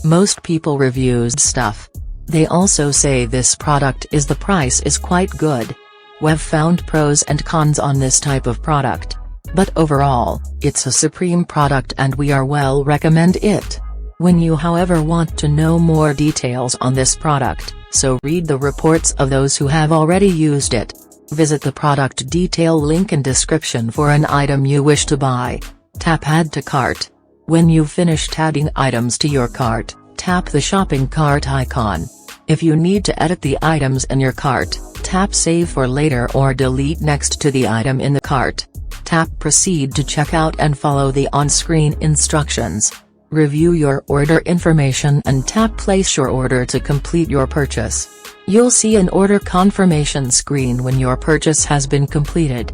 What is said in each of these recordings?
Most people reviews stuff. They also say this product is the price is quite good. We've found pros and cons on this type of product. But overall, it's a supreme product and we are well recommend it. When you however want to know more details on this product, so read the reports of those who have already used it. Visit the product detail link in description for an item you wish to buy. Tap add to cart. When you've finished adding items to your cart, tap the shopping cart icon. If you need to edit the items in your cart, tap save for later or delete next to the item in the cart. Tap proceed to checkout and follow the on-screen instructions. Review your order information and tap place your order to complete your purchase. You'll see an order confirmation screen when your purchase has been completed.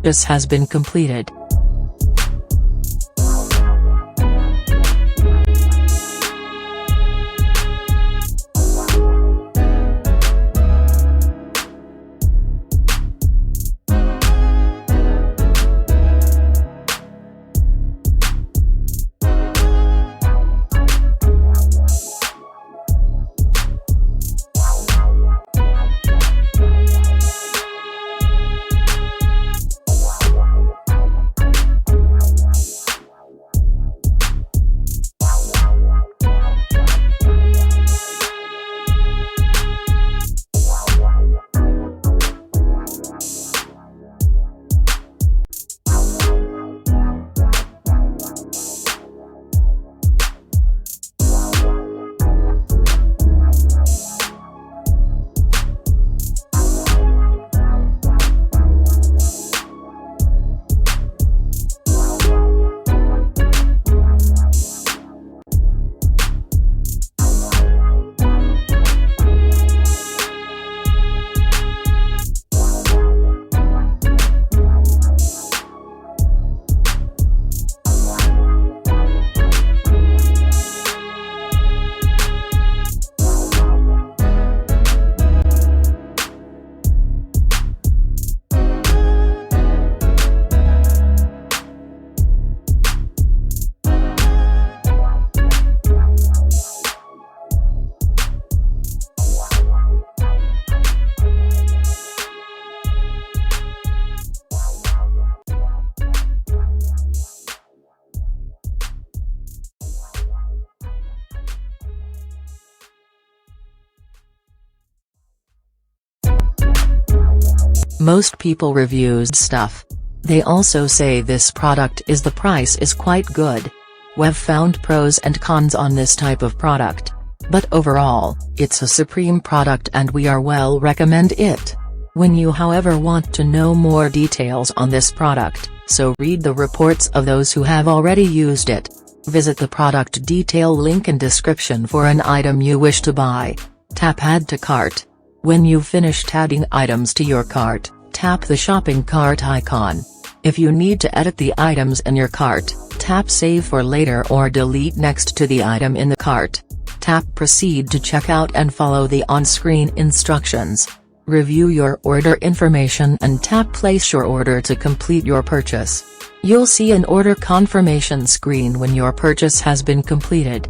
Most people reviews stuff. They also say this product is the price is quite good. We've found pros and cons on this type of product. But overall, it's a supreme product and we are well recommend it. When you however want to know more details on this product, so read the reports of those who have already used it. Visit the product detail link in description for an item you wish to buy. Tap add to cart. When you've finished adding items to your cart, tap the shopping cart icon. If you need to edit the items in your cart, tap save for later or delete next to the item in the cart. Tap proceed to checkout and follow the on-screen instructions. Review your order information and tap place your order to complete your purchase. You'll see an order confirmation screen when your purchase has been completed.